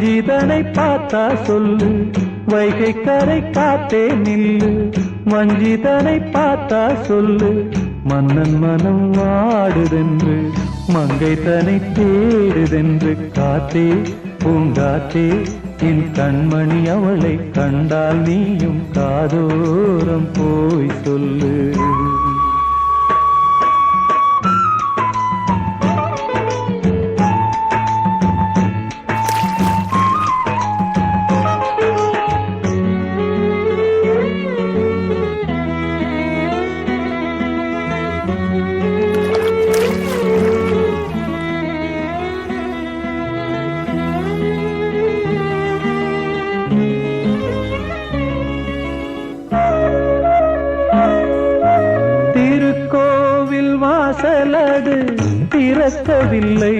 வஞ்சிதனை பார்த்தா சொல்லு, வைகை கரை காத்தே நில்லு. வஞ்சிதனை பார்த்தா சொல்லு, மன்னன் மனம் வாடுதென்று, மங்கை தனை தேடுதென்று. காத்தே பூங்காத்தே என் கண்மணி, அவளை கண்டால் நீயும் காதோரம் போய் சொல்லு. வாசலது திறக்கவில்லை,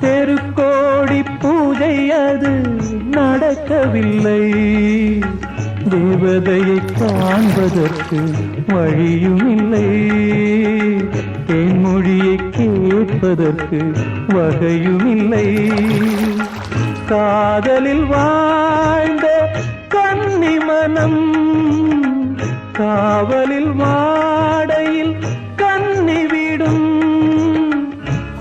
தெருக்கோடி பூஜை அது நடக்கவில்லை. தேவதையை காண்பதற்கு வழியும் இல்லை, தேன்மொழியை கேட்பதற்கு வகையும் இல்லை. காதலில் வாழ்ந்த கன்னி மனம் காவலில் மாடையில் கன்னிவிடும்.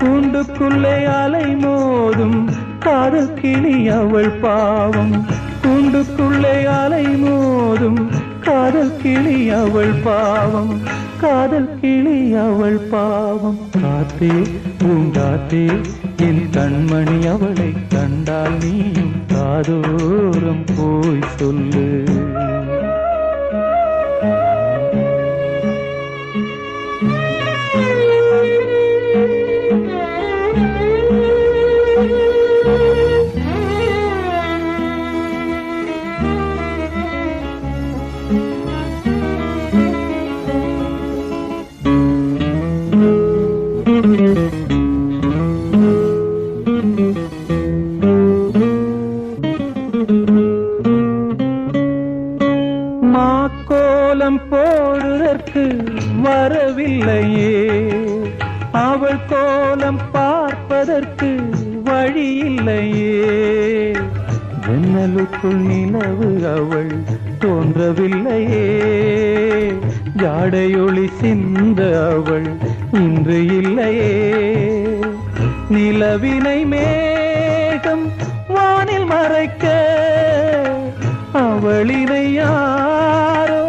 கூண்டுக்குள்ளே அலை மோதும் காதல் கிளி அவள் பாவம், கூண்டுக்குள்ளே அலை மோதும் காதல் கிளி அவள் பாவம், காதல் கிளி அவள் பாவம். காத்தே பூங்காத்தே என் கண்மணி, அவளை கண்டால் நீயும் காதோரம் போய் சொல்லு. மாக்கோலம் போடுதற்கு வரவில்லையே, அவள் கோலம் பார்ப்பதற்கு வழி இல்லையே. ஜன்னலுக்குள் நிலவு அவள் தோன்றவில்லையே, ஜாடையொளி சிந்த அவள் இன்று இல்லையே. நிலவினை மேகம் வானில் மறைக்க, அவளினை யாரோ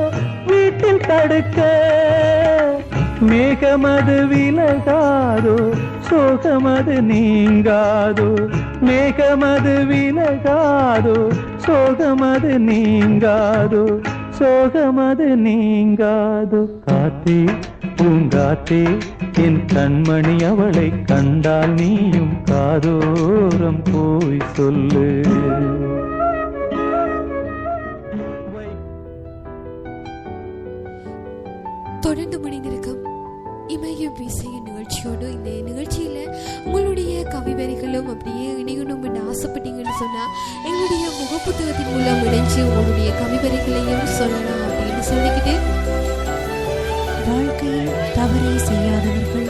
வீட்டில் தடுக்க. மேகமது விலகாதோ, சோகமது நீங்காதோ, மேகமது விலகாதோ, சோகமது நீங்காதோ, சோகமது நீங்காதோ. காத்தே பூங்காத்தே என் கண்மணி, அவளை கண்டால் நீயும் காதோரம் போய் சொல்லு. தொடர்ந்து மணிந்திருக்கும் இமயம் வீசைய நிகழ்ச்சியோடு, இந்த நிகழ்ச்சியில உங்களுடைய கவிவரிகளும் அப்படியே இணையணும் என்று ஆசைப்பட்டீங்கன்னு சொன்னா எங்களுடைய முகப்புத்தகத்தின் மூலம் இணைஞ்சு உங்களுடைய கவிவரிகளையும் சொல்லலாம் அப்படின்னு சொல்லிக்கிட்டு, வாழ்க்கையில் தவறை செய்யாதவர்கள்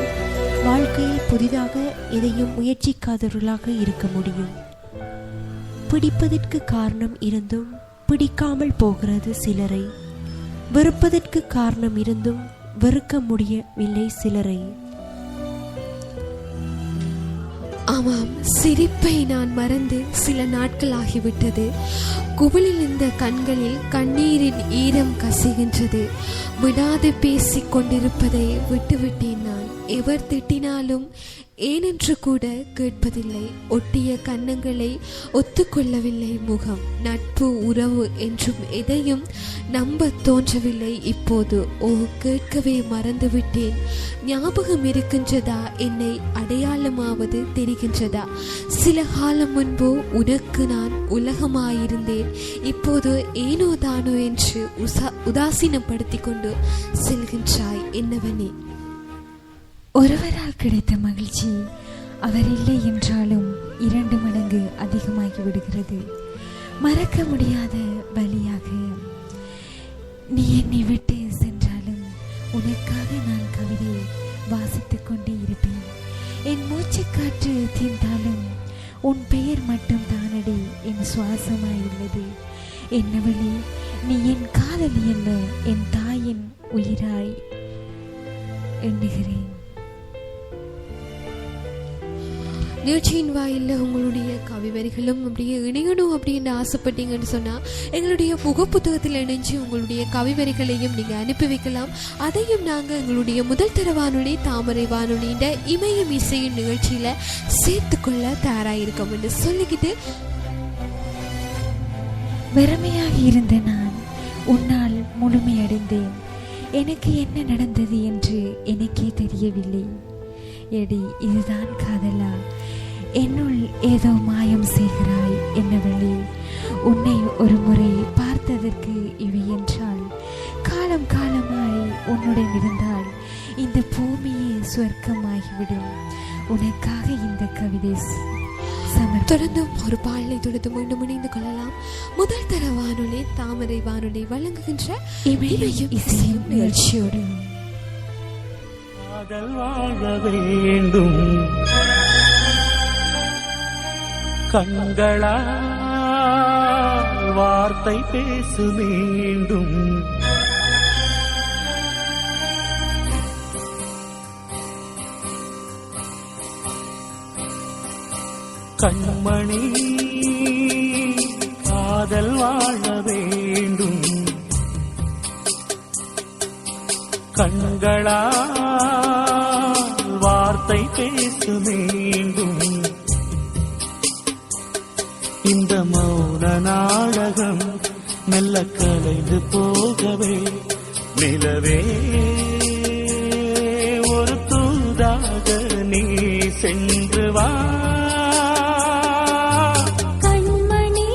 வாழ்க்கையில் புதிதாக எதையும் முயற்சிக்காதவர்களாக இருக்க முடியும். பிடிப்பதற்கு காரணம் இருந்தும் பிடிக்காமல் போகிறது சிலரை, வெறுப்பதற்கு காரணம் இருந்தும் வெறுக்க முடியவில்லை சிலரை. ஆமாம், சிரிப்பை நான் மறந்து சில நாட்கள் ஆகிவிட்டது. குவளில் இந்த கண்களில் கண்ணீரின் ஈரம் கசிகின்றது. விடாது பேசிக் கொண்டிருப்பதை விட்டுவிட்டேன் நான். எவர் திட்டினாலும் ஏனென்று கூட கேட்பதில்லை. ஒட்டிய கன்னங்களை ஒத்துக்கொள்ளவில்லை முகம். நட்பு உறவு என்றும் எதையும் நம்ப தோன்றவில்லை இப்போது. ஓ, கேட்கவே மறந்துவிட்டேன். ஞாபகம் இருக்கின்றதா? என்னை அடையாளமாவது தெரிகின்றதா? சில காலம் முன்பு உனக்கு நான் உலகமாயிருந்தேன். இப்போது ஏனோ தானோ என்று உதாசீனப்படுத்தி கொண்டு செல்கின்றாய் என்னவனே. ஒருவரால் கிடைத்த மகிழ்ச்சி அவர் இல்லை என்றாலும் 2 மடங்கு அதிகமாகி விடுகிறது. மறக்க முடியாத வழியாக நீ என்னை விட்டு சென்றாலும் உனக்காக நான் கவிதை வாசித்துக் கொண்டே இருப்பேன். என் மூச்சு காற்று தீர்ந்தாலும் உன் பெயர் மட்டும் தானடி என் சுவாசமாயுள்ளது. என்னவளே, நீ என் காதலி அல்ல, என் தாயின் உயிராய் எண்ணுகிறேன். நிகழ்ச்சியின் வாயில உங்களுடைய கவி வரிகளும் அப்படியே இணையணும் அப்படின்னு ஆசைப்பட்டீங்கன்னு சொன்னா எங்களுடைய முகப்புத்தகத்தில் இணைஞ்சு உங்களுடைய கவி வரிகளையும் நீங்க அனுப்பி வைக்கலாம். அதையும் நாங்க எங்களுடைய முதல் தர வானொலி தாமரை வானொலியின் இமயம் இசையின் நிகழ்ச்சியில சேர்த்துக்கொள்ள தயாராயிருக்கோம் என்று சொல்லிக்கிட்டு, வெறுமையாக இருந்த நான் உன்னால் முழுமையடைந்தேன். எனக்கு என்ன நடந்தது என்று எனக்கே தெரியவில்லை. எடி, இதுதான் காதலா? என்னுள் ஏதோ மாயம் செய்கிறாய் என்னவளே. உன்னை ஒரு முறை பார்த்ததற்கு இவை என்றால் காலம் காலமாய் உன்னுடன் இருந்தால் இந்த பூமியே சொர்க்கமாகிவிடும். உனக்காக இந்த கவிதை தொடர்ந்தும் ஒரு பாடலை தொடர்ந்து மீண்டும் இணைந்து கொள்ளலாம். முதல் தர வானொலி தாமரை வானொலி வழங்குகின்ற இமயம் இசையும் நிகழ்ச்சியோடு. காதல் வாழ வேண்டும் கண்களா வார்த்தை பேசு மீண்டும். கண்மணி காதல் வாழ வேண்டும் கண்களா வார்த்தை பேசு மீண்டும். இந்த மௌன நாடகம் மெல்ல கலைந்து போகவே நிலவே ஒரு தூதாக நீ சென்று வா. கண்மணி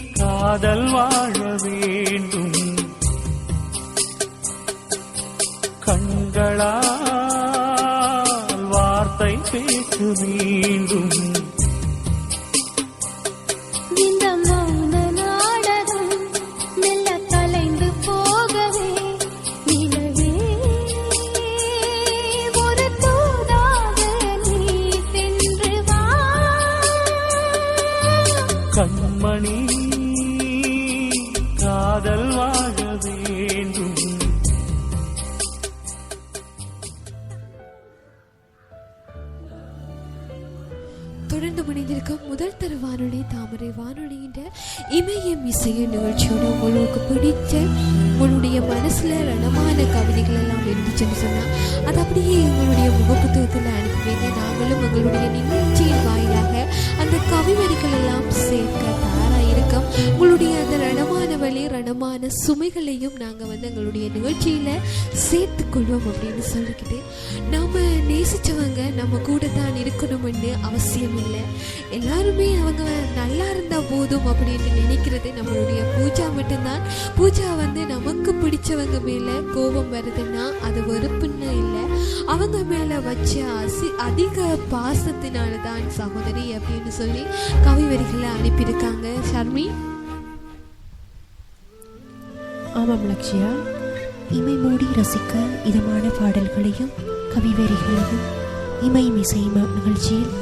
காதல் வாழ வேண்டும் கண்களால் வார்த்தை பேசுமே மீண்டும் இந்த மௌன நாடகம் மெல்ல கலைந்து போகவே நிலவே ஒரு தூதாக நீ சென்று வா கண்மணி காதல் வாழ வேண்டும். தொடர்ந்து மணிந்திருக்கும் முதல் தர வானொலி தாமரை வானொலின்ற இமயம் இசைய நிகழ்ச்சியோட உங்களுக்கு பிடிச்ச உங்களுடைய மனசுல ரணமான கவிதைகள் எல்லாம் இருந்துச்சுன்னு சொன்னா அது அப்படியே எங்களுடைய முகப்புத்தகத்தில் அனுப்புவீங்க. நாங்களும் எங்களுடைய நிகழ்ச்சியின் வாயிலாக அந்த கவிவரிகள் எல்லாம் சேர்க்க தயாராயிருக்கோம். உங்களுடைய அந்த ரணமான வழி ரணமான சுமைகளையும் நாங்கள் வந்து எங்களுடைய நிகழ்ச்சியில சேர்த்துக்கொள்வோம் அப்படின்னு சொல்லிக்கிட்டு நாம நேசிச்சவங்க நம்ம கூட தான் இருக்கணும்னு அவசியம் இல்லை. எல்லாருமே அவங்க நல்லா இருந்தா போதும் அப்படின்னு நினைக்கிறது நம்மளுடைய பூஜா மட்டும்தான். பூஜா வந்து நமக்கு பிடிச்சவங்க மேல கோபம் வருதுன்னா அது வெறுப்புன்னு இல்லை, அவங்க மேல வச்ச அதிக பாசத்தினாலதான் சகோதரி அப்படின்னு சொல்லி கவிவரிகளை அனுப்பியிருக்காங்க. ஷர்மி. ஆமாம் லக்ஷயா, இமை மூடி ரசிக்க இதமான பாடல்களையும் கவிவரிகளையும் இமயம் இசை நிகழ்ச்சியில்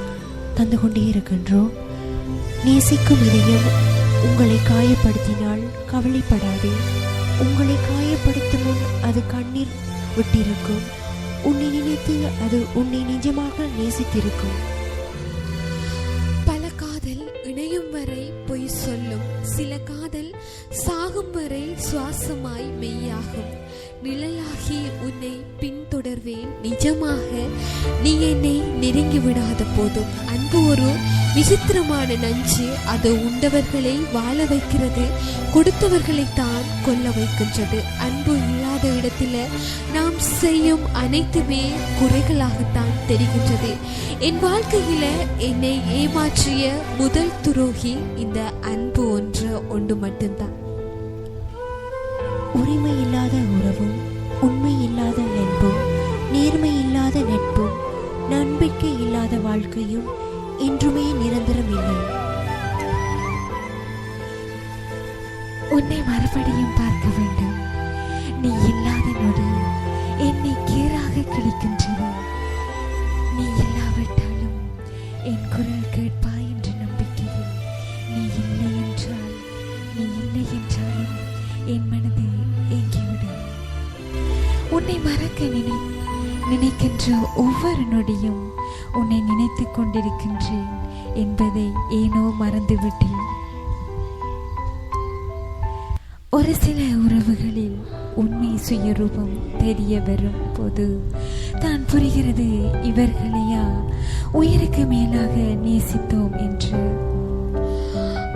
தந்து கொண்டே இருக்கின்றோம். நேசிக்கும் இதயம் உங்களை காயப்படுத்தினால் கவலைப்படாதே. உங்களை காயப்படுத்தும் முன் அது கண்ணீர் விட்டிருக்கும். உன்னை நினைத்து அது உன்னை நிஜமாக நேசித்திருக்கும். பல காதல் இணையும் வரை பொய் சொல்லும், சில காதல் சாகும் வரை சுவாசமாய் மெய்யாகும். நிழலாகி உன்னை பின்தொடர்வேன் நிஜமாக, நீ என்னை நெருங்கி விடாத போதும். அன்பு ஒரு விசித்திரமான நஞ்சு, அது உண்டவர்களை வாழ வைக்கிறது, கொடுத்தவர்களை தான் கொல்ல வைக்கின்றது. அன்பு இல்லாத இடத்துல நாம் செய்யும் அனைத்துமே குறைகளாகத்தான் தெரிகின்றது. என் வாழ்க்கையில என்னை ஏமாற்றிய முதல் துரோகி இந்த அன்பு ஒன்று மட்டும்தான். உரிமை இல்லாத உறவும், உண்மை இல்லாத நண்பும், நேர்மை இல்லாத நட்பும், நம்பிக்கை இல்லாத வாழ்க்கையும் என்றுமே நிரந்தரம் இல்லை. உன்னை மறுபடியும் பார்க்க வேண்டும். நீ இல்லாத நொடி என்னை கீறாக கிழிக்கின்றது. நீ இல்லாவிட்டாலும் என் குரல் கேட்பாய் என்ற நம்பிக்கையில் நீ இல்லை என்றாலும் என் மனது ஏங்கிவிடும். உன்னை மறக்க நினைக்கின்ற ஒவ்வொரு நொடியும் உன்னை நினைத்துக் கொண்டிருக்கின்றேன் என்பதை ஏனோ மறந்துவிட்டேன். ஒரு சில உறவுகளில் உண்மை சுயரூபம் தெரிய வரும் போது தான் புரிகிறது, இவர்களையா உயிருக்கு மேலாக நேசித்தோம் என்று.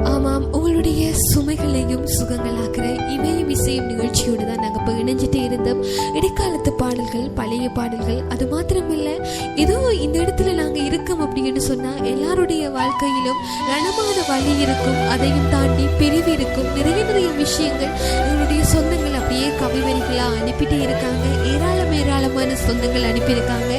ஆமாம், உங்களுடைய சுமைகளையும் சுகங்களாக்குற இமயம் இசையும் நிகழ்ச்சியோடு தான் நாங்கள் இப்போ இணைஞ்சிட்டே இருந்தோம். இடைக்காலத்து பாடல்கள், பழைய பாடல்கள், அது மாத்திரமில்லை, ஏதோ இந்த இடத்துல நாங்கள் இருக்கோம் அப்படின்னு சொன்னால் எல்லாருடைய வாழ்க்கையிலும் ரணமான வழி இருக்கும், அதையும் தாண்டி பிரிவு இருக்கும். நிறைய விஷயங்கள் எங்களுடைய சொந்தங்கள் அப்படியே கவிவரிகளாக அனுப்பிட்டே இருக்காங்க. ஏராளமான சொந்தங்கள் அனுப்பியிருக்காங்க.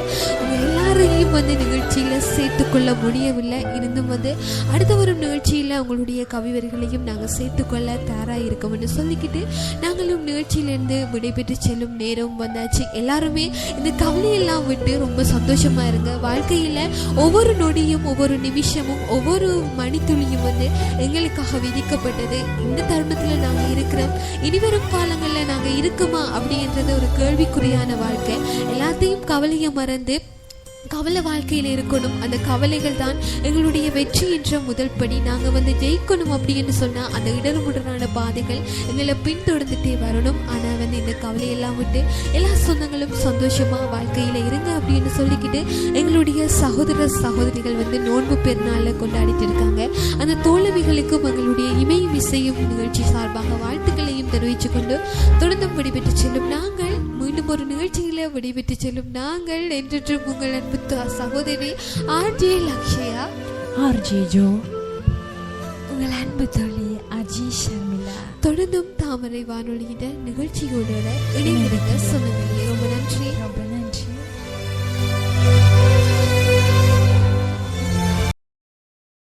எல்லாரையும் வந்து நிகழ்ச்சியில் சேர்த்துக்கொள்ள முடியவில்லை. இருந்தும் வந்து அடுத்த வரும் நிகழ்ச்சியில் உங்களுடைய கவிவரிகளையும் நாங்கள் சேர்த்துக்கொள்ள தயாராக இருக்கோம்னு சொல்லிக்கிட்டு நாங்களும் நிகழ்ச்சியிலேருந்து விடைபெற்று செல்லும் நேரம் வந்தாச்சு. எல்லாருமே இந்த கவலையெல்லாம் விட்டு ரொம்ப சந்தோஷமா இருங்க. வாழ்க்கையில் ஒவ்வொரு நொடியும், ஒவ்வொரு நிமிஷமும், ஒவ்வொரு மணித்துளியும் வந்து எங்களுக்காக விதிக்கப்பட்டது. இந்த தருணத்தில் நாங்கள் இருக்கிறோம், இனிவரும் காலங்களில் நாங்கள் இருக்குமா அப்படின்றது ஒரு கேள்விக்குறியான வாழ்க்கை. எல்லாத்தையும் கவலையை மறந்து கவலை வாழ்க்கையில் இருக்கணும். அந்த கவலைகள் தான் எங்களுடைய வெற்றி என்ற முதல் படி. நாங்கள் வந்து ஜெயிக்கணும் அப்படின்னு சொன்னால் அந்த இடர்முடரான பாதைகள் எங்களை பின்தொடர்ந்துட்டே வரணும். ஆனால் வந்து இந்த கவலையெல்லாம் விட்டு எல்லா சொந்தங்களும் சந்தோஷமாக வாழ்க்கையில் இருங்க அப்படின்னு சொல்லிக்கிட்டு எங்களுடைய சகோதரிகள் வந்து நோன்பு பெருநாளில் கொண்டாடிட்டு இருக்காங்க. அந்த தோழமைகளுக்கும் எங்களுடைய இமயம் இசையும் நிகழ்ச்சி சார்பாக வாழ்த்துக்களையும் தெரிவித்து கொண்டு தொடர்ந்து விடைபெற்று செல்லும் நாங்கள், மீண்டும் ஒரு நிகழ்ச்சியில விடைபெற்று செல்லும் நாங்கள் என்றென்றும் உங்கள் அன்பு சகோதரி ஆர்ஜே லக்ஷயா, ஆர்ஜே ஜோ, உங்கள் அன்பு தோழி அஜி ஷர்மிளா. தொடர்ந்தும் தாமரை வானொலியிட நிகழ்ச்சியோட இணைந்திருக்க சொன்னீங்க. ரொம்ப நன்றி. ரொம்ப நன்றி.